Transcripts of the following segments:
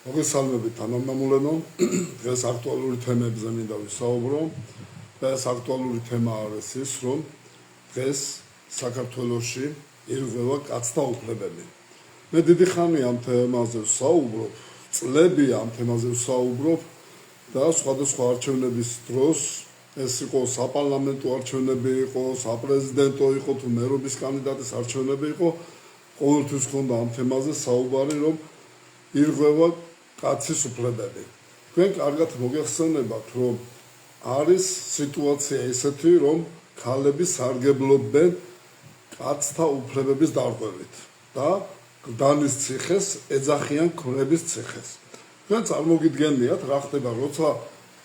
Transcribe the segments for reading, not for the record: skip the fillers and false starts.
მოგესალმებით თანამამულენო. დღეს აქტუალური თემებზე მინდა ვისაუბრო. ეს აქტუალური თემა არის ის, რომ დღეს საქართველოში ირღვევა კაცთა უფლებები. მე დიდი ხანია ამ თემაზე ვსაუბრობ, წლებია ამ თემაზე ვსაუბრობ და სხვადასხვა არჩევნების დროს ეს იყო საპარლამენტო არჩევნები იყო, საპრეზიდენტო იყო თუ მერობის კანდიდატის არჩევნები იყო, ყოველთვის ხონდა ამ თემაზე საუბარი, რომ ირღვევა კაცის უფლებები. თქვენ კარგად მოგეხსენებათ, რომ არის სიტუაცია ისეთი, რომ ქალები სარგებლობენ კაცთა უფლებების დარღვევით და გდანის ციხეს ეძახიან ქმრების ციხეს. თქვენ წარმოგიდგენიათ, რა ხდება, როცა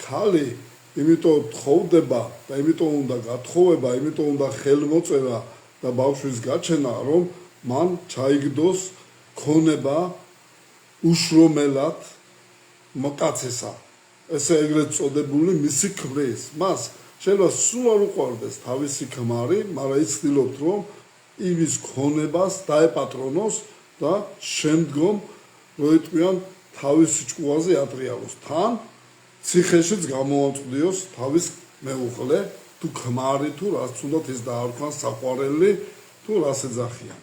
ქალი იმიტომ თხოვდება და იმიტომ უნდა გათხოვება, იმიტომ უნდა ხელმოწერა და ბავშვის გაჩენა, რომ მან ჩაიგდოს ქონება უშრომელად მოკაცესა. ესე ეგრეთ წოდებული მისი ქმრის. მას შეიძლება სულ არ უყვარდეს თავისი ქმარი, მაგრამ იცდილობთ, რომ იმის ქონებას დაეპატრონოს და შემდგომ როიტყვიან თავისი ჭკუაზე ატრიალოს. თან ციხეშიც გამოამწვდიოს თავის მეუღლე, თუ ქმარი, თუ რაც უნდათ ის დაარქვან საყვარელი, თუ რას ეძახიან.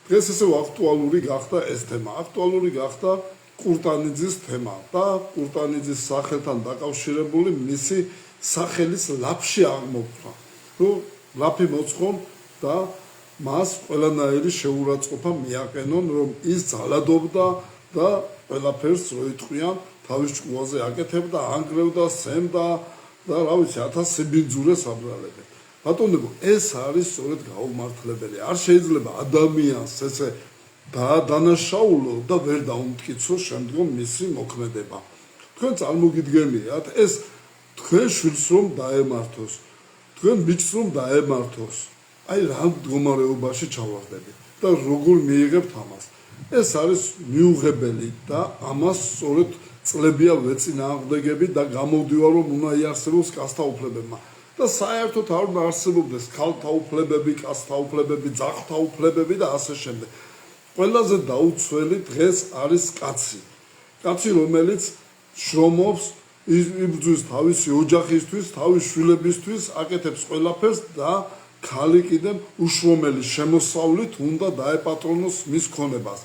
დღეს ესე აქტუალური გახდა ეს თემა. აქტუალური გახდა კურტანიძის თემა და კურტანიძის სახელთან დაკავშირებული მისი სახელის ლაფში აღმოფხვრა. რომ ლაფი მოწყონ და მას ყველანაირი შეურაცხყოფა მიაყენონ, რომ ის ძალადობდა და ყველაფერს როიტყვიან თავის ჭკუაზე აკეთებდა, ანგრევდა, სემდა და რა ვიცი, 1000 სიბინძურე საბრალები. ბატონებო, ეს არის სწორედ გაუმართლებელი. არ შეიძლება ადამიანს ესე დანაშაულო და ვერ დაუმტკიცო შემდგომ მისი მოქმედება. თქვენ წარმოგიდგენიათ, ეს თქვენ შვილს რომ დაემართოს, თქვენ ბიჭს რომ დაემართოს, აი რა მდგომარეობაში ჩავარდებით და როგორ მიიღებთ ამას. ეს არის მიუღებელი და ამას სწორედ წლებია ვეწინააღმდეგები და გამოვდივარ, რომ უნდა იარსებოს კაცთა უფლებებმა. და საერთოდ არ უნდა არსებობდეს ქალთა უფლებები, კაცთა უფლებები, ძაღლთა უფლებები და ასე შემდეგ. ყველაზე დაუცველი დღეს არის კაცი. კაცი, რომელიც შრომობს, იბრძვის თავისი ოჯახისთვის, თავის შვილებისთვის, აკეთებს ყველაფერს და ქალი კიდევ უშრომელი შემოსავლით უნდა დაეპატრონოს მის ქონებას.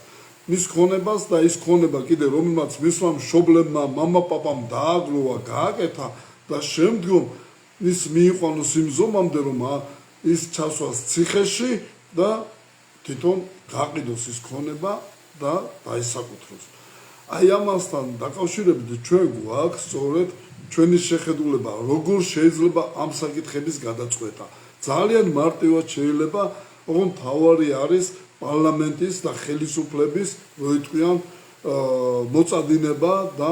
მის ქონებას და ის ქონება კიდე რომელმაც მისმა მშობლებმა, მამა-პაპამ დააგროვა, გააკეთა და შემდგომ ის მიიყვანოს იმ ზომამდე, რომ ის ჩასვას ციხეში და თვითონ გაყიდოს ის ქონება და დაისაკუთროს. აი ამასთან დაკავშირებით ჩვენ გვაქვს სწორედ ჩვენი შეხედულება, როგორ შეიძლება ამ საკითხების გადაწყვეტა. ძალიან მარტივად შეიძლება, რომ მთავარი არის პარლამენტის და ხელისუფლების როიტყვიან მოწადინება და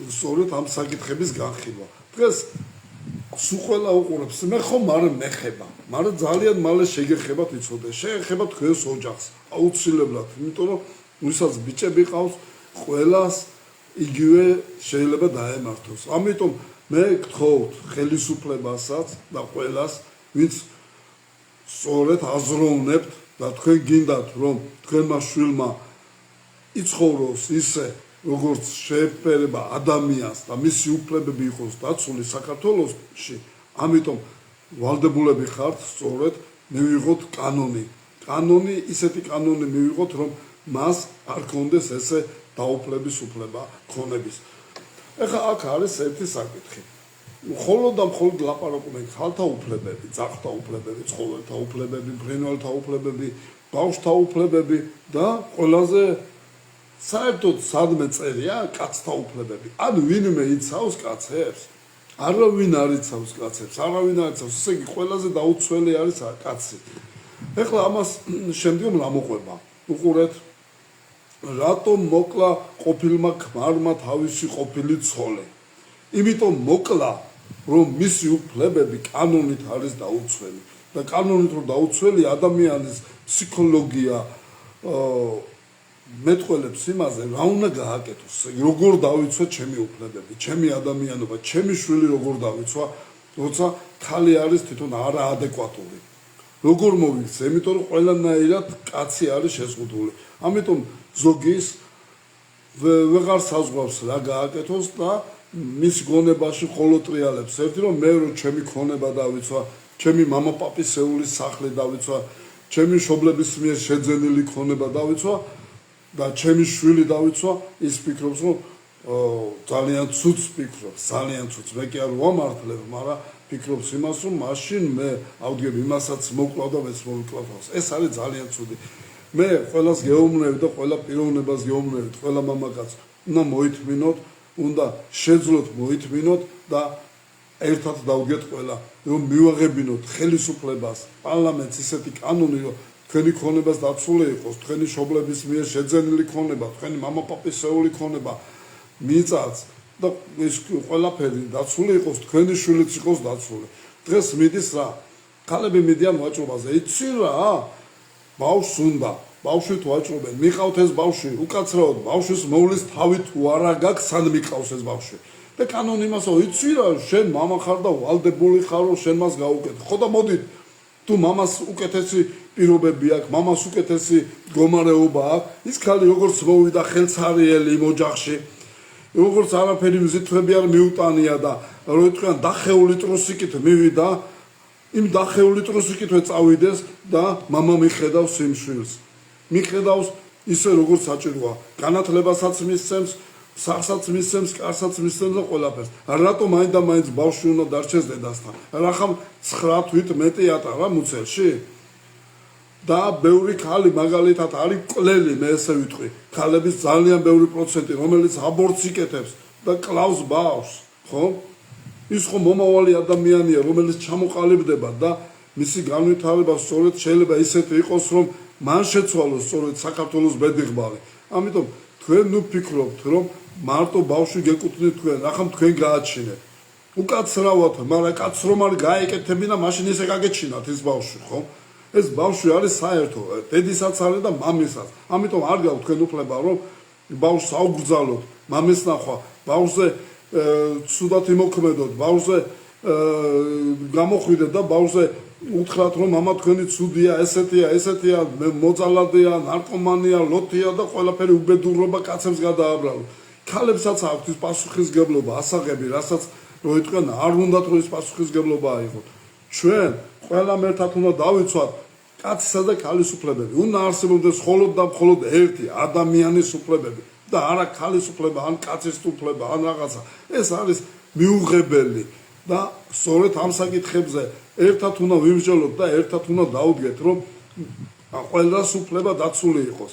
სწორედ ამ საკითხების განხილვა. დღეს სულ ყველა უყურებს, მე ხომ არ მეხება, მაგრამ ძალიან მალე შეგეხებათ იცოდე, შეეხება თქვენს ოჯახს, აუცილებლად, იმიტომ რომ ვისაც ბიჭები ყავს, ყველას იგივე შეიძლება დაემართოს. ამიტომ მე გთხოვთ ხელისუფლებასაც და ყველას, ვინც სწორედ აზროვნებთ და თქვენ გინდათ, რომ თქვენმა შვილმა იცხოვროს ისე, როგორც შეეფერება ადამიანს და მისი უფლებები იყოს დაცული საქართველოში, ამიტომ ვალდებულები ხართ სწორედ მივიღოთ კანონი. კანონი, ისეთი კანონი მივიღოთ, რომ მას არ კონდეს ესე დაუფლების უფლება ქონების. ეხლა აქ არის ერთი საკითხი. მხოლოდ და მხოლოდ ლაპარაკობენ ქალთა უფლებები, ძაღლთა უფლებები, ცხოველთა უფლებები, მფრინველთა უფლებები, ბავშვთა უფლებები და ყველაზე საერთოდ სადმე წერია კაცთა უფლებები. ან ვინმე იცავს კაცებს? არავინ არ იცავს კაცებს, არავინ არ იცავს. ესე იგი ყველაზე დაუცველი არის კაცი. ეხლა ამას შემდგომ რა მოყვება? უყურეთ, რატომ მოკლა ყოფილმა ქმარმა თავისი ყოფილი ცოლი? იმიტომ მოკლა, რომ მისი უფლებები კანონით არის დაუცველი. და კანონით რომ დაუცველი ადამიანის ფსიქოლოგია მეტყველებს იმაზე, რა უნდა გააკეთოს, როგორ დავიცვა ჩემი უფლებები, ჩემი ადამიანობა, ჩემი შვილი როგორ დავიცვა, როცა ქალი არის თვითონ არაადეკვატური. როგორ მოვიქცე, იმიტომ რომ ყველანაირად კაცი არის შეზღუდული. ამიტომ ზოგის ვეღარ საზღვავს რა გააკეთოს და მის გონებაში ხოლო ტრიალებს ერთი რომ მე რომ ჩემი ქონება დავიცვა, ჩემი მამაპაპისეულის სახლი დავიცვა, ჩემი მშობლების მიერ შეძენილი ქონება დავიცვა და ჩემი შვილი დავიცვა, ის ფიქრობს რომ ძალიან ცუდს ფიქრობს, ძალიან ცუდს. მე კი არ ვამართლებ, მაგრამ ფიქრობს იმას რომ მაშინ მე ავდგები იმასაც მოკლავ და მეც მოვიკლავს. ეს არის ძალიან ცუდი. მე ყველას გეუბნები და ყველა პიროვნებას გეუბნებით, ყველა მამაკაცს უნდა მოითმინოთ, უნდა შეძლოთ მოითმინოთ და ერთად დავდგეთ ყველა, რომ მივაღებინოთ ხელისუფლებას, პარლამენტს ისეთი კანონი, რომ თქვენი ქონებას დაცული იყოს, თქვენი მშობლების მიერ შეძენილი ქონება, თქვენი მამაპაპისეული ქონება მიწაც და ეს ყველაფერი დაცული იყოს, თქვენი შვილიც იყოს დაცული. დღეს მიდის რა? ქალები მიდიან ვაჭრობაზე, იცი რა? ბავშვს უნდა, ბავშვი თუ ვაჭრობენ, მიყავთ ეს ბავშვი, უკაცრავად ბავშვის მოვლის თავი თუ არა გაქვს, სად მიყავს ეს ბავშვი. და კანონი იმასო, იცი რა, შენ მამა ხარ და ვალდებული ხარ, რომ შენ მას გაუკეთე. ხო და მოდით, თუ მამას უკეთესი პირობები აქვს, მამას უკეთესი მდგომარეობა აქვს, ის ქალი როგორც მოვიდა ხელცარიელი იმ ოჯახში, როგორც არაფერი მზითვები არ მიუტანია და რო ეთქვიან დახეული ტრუსიკით მივიდა, იმ დახეული ტრუსიკითვე წავიდეს და მამა მიხედავს იმ შვილს. მიხედავს ისე როგორც საჭიროა, განათლებასაც მისცემს, სახსაც მისცემს, კარსაც მისცემს და ყველაფერს. რატო მაინც და მაინც ბავშვი უნდა დარჩეს დედასთან? რახან 9 თვით მეტი ატარა მუცელში? და ბევრი ქალი მაგალითად არის კლელი, მე ესე ვიტყვი, ქალების ძალიან ბევრი პროცენტი, რომელიც აბორტს იკეთებს და კლავს ბავშვს, ხო? ის ხო მომავალი ადამიანია, რომელიც ჩამოყალიბდება და მისი განვითარება სწორედ შეიძლება ისეთი იყოს, რომ მან შეცვალოს სწორედ საქართველოს ბედიღბალი. ამიტომ თქვენ ნუ ფიქრობთ, რომ მარტო ბავშვი გეკუთვნით თქვენ, რახან თქვენ გააჩინეთ. უკაცრავად, მაგრამ კაცს რომ არ გაეკეთებინა, მაშინ ისე გაგეჩინათ ის ბავშვი, ხო? ეს ბავშვი არის საერთო, დედისაც არის და მამისაც. ამიტომ არ გაქვთ თქვენ უფლება, რომ ბავშვს აუგრძალოთ, მამის ნახვა, ბავშვზე ცუდად იმოქმედოთ, ბავშვზე გამოხვიდეთ და ბავშვზე უთხრათ, რომ მამა თქვენი ცუდია, ესეთია, მოძალადეა, ნარკომანია, ლოთია და ყველაფერი უბედურობა კაცებს გადააბრალოთ. ქალებსაც აქვთ ის პასუხისგებლობა, ასაღები, რასაც რო იტყვიან, არ უნდათ რომ ის პასუხისგებლობა აიღოთ. ჩვენ ყველამ ერთად უნდა დავიცვათ კაცისა და ქალის უფლებები. უნდა არსებობდეს მხოლოდ და მხოლოდ ერთი ადამიანის უფლებები და არა ქალის უფლება, ან კაცის უფლება, ან რაღაცა. ეს არის მიუღებელი და სწორედ ამ საკითხებზე ერთად უნდა ვიმსჯელოთ და ერთად უნდა დავუდგეთ, რომ ყველას უფლება დაცული იყოს.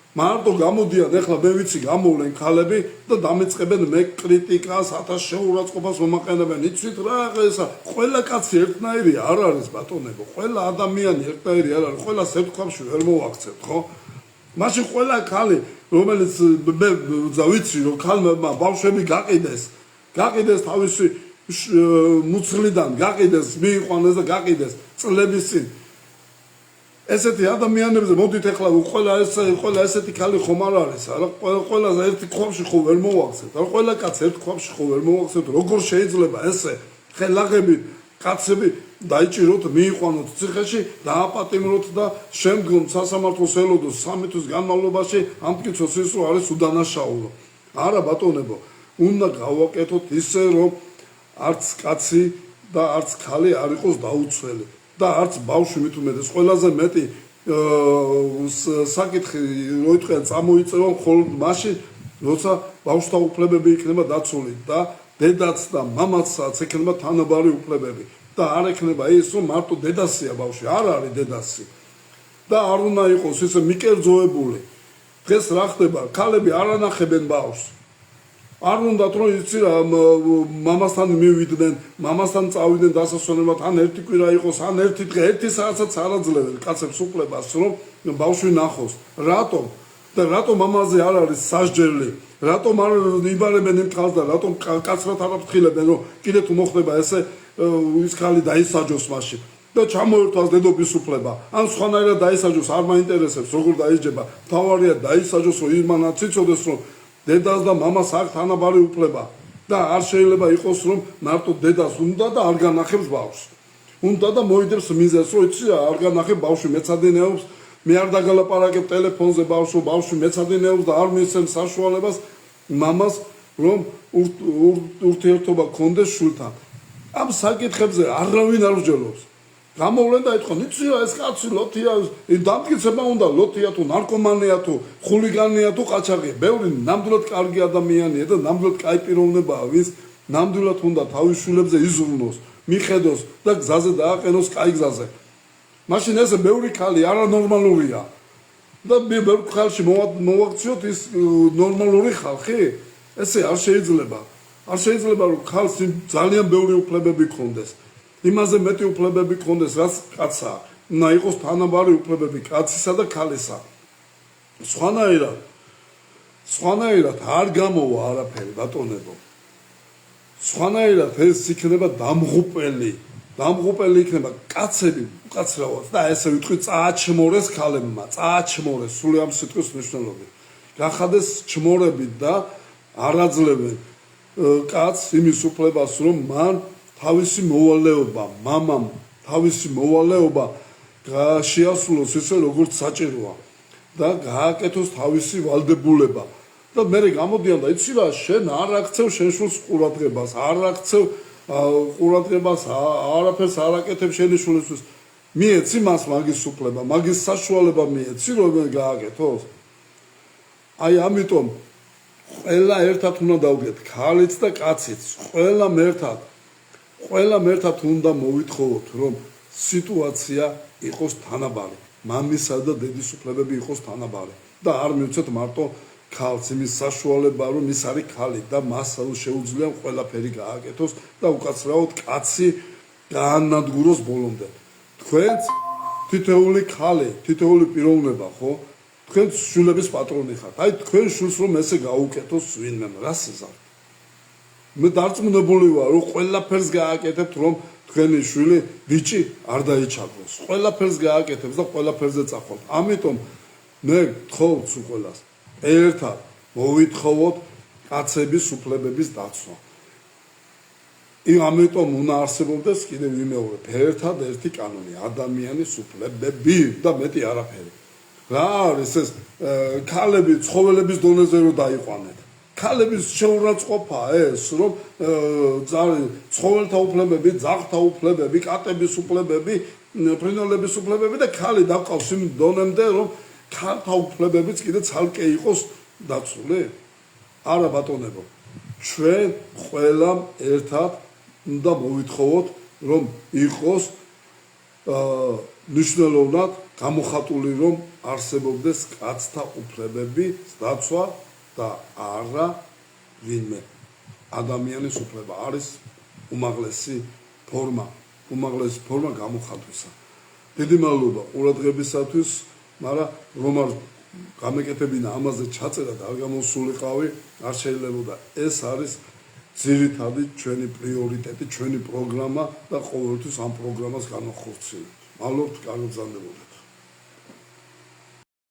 მარტო გამოდიან, ეხლა მე ვიცი, გამოვლენ ქალები და დამეწყებენ მე კრიტიკას, ათას შეურაცხყოფას მომაყენებენ. იცით რა ესა? ყველა კაცი ერთნაირი არ არის ბატონებო, ყველა ადამიანი ერთნაირი არ არის, ყველას ერთ ქვაბში ვერ მოვაქცევთ, ხო? მაშინ ყველა ქალი, რომელიც მე ვიცი, რომ ქალმა ბავშვები გაყიდეს თავისი მუცლიდან, გაყიდეს, მიიყვანეს და გაყიდეს წლების წინ. ესეთი ადამიანებზე მოდით ეხლა ყველა ესეთი ქალი ხომ არ არის, არა ყველა ერთი ქვაბში ხო ვერ მოვაქცევთ, არა ყველა კაცი ერთ ქვაბში ხო ვერ მოვაქცევთ, როგორ შეიძლება ესე ხელაღებით კაცები დაიჭიროთ, მიიყვანოთ ციხეში, დააპატიმროთ და შემდგომ სასამართლოს ელოდოს 3 თვის განმავლობაში ამტკიცოს ის რომ არის უდანაშაულო. არა ბატონებო, უნდა გავაკეთოთ ისე რომ არც კაცი და არც ქალი არ იყოს დაუცველი. და არც ბავშვი მით უმეტეს, ყველაზე მეტი საკითხი რო იტყვიან წამოიწერო მხოლოდ მაშინ, როცა ბავშვთა უფლებები იქნება დაცული და დედაც და მამაცაც ექნება თანაბარი უფლებები და არ ექნება ის, რომ მარტო დედასია ბავშვი, არ არის დედასი და არ უნდა იყოს ისე მიკერძოებული. დღეს რა ხდება? ქალები არ ანახებენ ბავშვს. არ უნდათ რომ იცი რა მამასთან მივიდნენ, მამასთან წავიდნენ დასასვენებლად, ან ერთი კვირა იყოს, ან ერთი დღე, ერთი საათსაც არ აძლევენ კაცებს უფლებას, რომ ბავშვი ნახოს. რატომ? და რატომ მამაზე არ არის სასჯელი? რატომ არ იბარებენ იმ ხალხს და რატომ კაცრად არ აფრთხილებენ, რომ კიდე თუ მოხდება ესე ის ხალი დაისაჯოს მაშინ და ჩამოერთვას დედობის უფლება. ან სხვანაირად დაისაჯოს, არ მაინტერესებს როგორ დაისჯება. მთავარია დაისაჯოს, რომ იმანაც იცოდეს, რომ დედას და მამას აქვს თანაბარი უფლება და არ შეიძლება იყოს რომ მარტო დედას უნდა და არ განახებს ბავშვს. უნდა და მოიდებს მიზეზს, რომ იცი რა, არ განახებ ბავშვი მეცადინეობს მე არ დაგალაპარაკებ ტელეფონზე ბავშვი მეცადინეობს და არ მისცემს საშუალებას მამას რომ ურთიერთობა გქონდეს შვილთან. ამ საკითხებზე არავინ არ მსჯელობს. გამოვლენ და ეთქვა, იცი რა ეს კაცი ლოთია, დამტკიცება უნდა ლოთია თუ ნარკომანია თუ ხულიგანია თუ ყაჩაღია. ბევრი ნამდვილად კარგი ადამიანია და ნამდვილად კაი პიროვნებაა, ვინც ნამდვილად უნდა თავის შვილებზე იზრუნოს, მიხედოს და გზაზე დააყენოს კაი გზაზე. მაშინ ესე ბევრი ქალი არანორმალურია. და მე ბევრ ხალხში მოვაქციოთ ის ნორმალური ხალხი? ესე არ შეიძლება. არ შეიძლება რომ ხალხს ძალიან ბევრი უფლებები გქონდეს. იმაზე მეტი უფლებები გქონდეს, რაც კაცსა. უნდა იყოს თანაბარი უფლებები კაცისა და ქალისა. სხვანაირად არ გამოვა არაფერი, ბატონებო. სხვანაირად ეს იქნება დამღუპელი იქნება კაცები უკაცრავად და ესე ვიტყვი წააჩმორეს ქალებმა, წააჩმორეს სული ამ სიტყვის მნიშვნელობით. გახადეს ჩმორებით და არაძლევენ კაცს იმის უფლებას, რომ მან თავისი მოვალეობა, მამამ თავისი მოვალეობა შეასრულოს ისე როგორც საჭიროა და გააკეთოს თავისი ვალდებულება. და მე გამოდიან და იცი რა, შენ არ აქცევ შენ შვილს ყურადღებას, არ აქცევ ყურადღებას, არაფერს არ აკეთებ შენი შვილისთვის. მიეცი მას მაგის უფლება, მაგის საშუალება მიეცი რომ გააკეთოს. აი ამიტომ ყველა ერთად უნდა დავდგეთ, ქალიც და კაციც, ყველა ერთად უნდა მოვითხოვოთ, რომ სიტუაცია იყოს თანაბარი, მამისა და დედის უფლებები იყოს თანაბარი და არ მივცეთ მარტო ქალს იმის საშუალება, რომ ის არის ქალი და მას შეუძლია ყველაფერი გააკეთოს და უკაცრავად კაცი გაანადგუროს ბოლომდე. თქვენც თითოეული ქალი, თითოეული პიროვნება, ხო? თქვენ შვილების პატრონი ხართ. აი თქვენ შვილს რომ ესე გაუკეთოს ვინმე, რას იზარდ? მე დარწმუნებული ვარ, რომ ყველაფერს გააკეთებთ, რომ თქვენი შვილი ბიჭი არ დაიჩაგოს. ყველაფერს გააკეთებს და ყველაფერზე წახვალთ. ამიტომ მე გთხოვთ ყველას ერთად მოვითხოვოთ კაცების უფლებების დაცვა. ამიტომ უნდა არსებობდეს კიდევ ვიმეორებ, ერთადერთი კანონი, ადამიანის უფლებები და მეტი არაფერი. რა არის ეს ქალები ცხოველების დონეზე რომ დაიყვანეთ? ქალების შეურაცხყოფა ეს, რომ ცხოველთა უფლებები, ძაღლთა უფლებები, კატების უფლებები, ფრინველების უფლებები და ქალი დაყავს იმ დონემდე, რომ ქალთა უფლებებიც კიდე ცალკე იყოს დაცული? არა ბატონებო, ჩვენ ყველამ ერთად უნდა მოვითხოვოთ, რომ იყოს მნიშვნელოვნად გამოხატული, რომ არსებობდეს კაცთა უფლებების დაცვა და არა ვინმე. ადამიანის უფლება არის უმაღლესი ფორმა გამოხატვისა. დიდი მადლობა ყურადღებისათვის, მაგრამ რომ არ გამეკეთებინა ამაზე ჩაწერა და არ გამოსულიყავი, არ შეიძლებოდა. ეს არის ძირითადი ჩვენი პრიორიტეტი, ჩვენი პროგრამა და ყოველთვის ამ პროგრამას განვახორციელებთ. მადლობთ, კარგად გრძანდებოდეთ.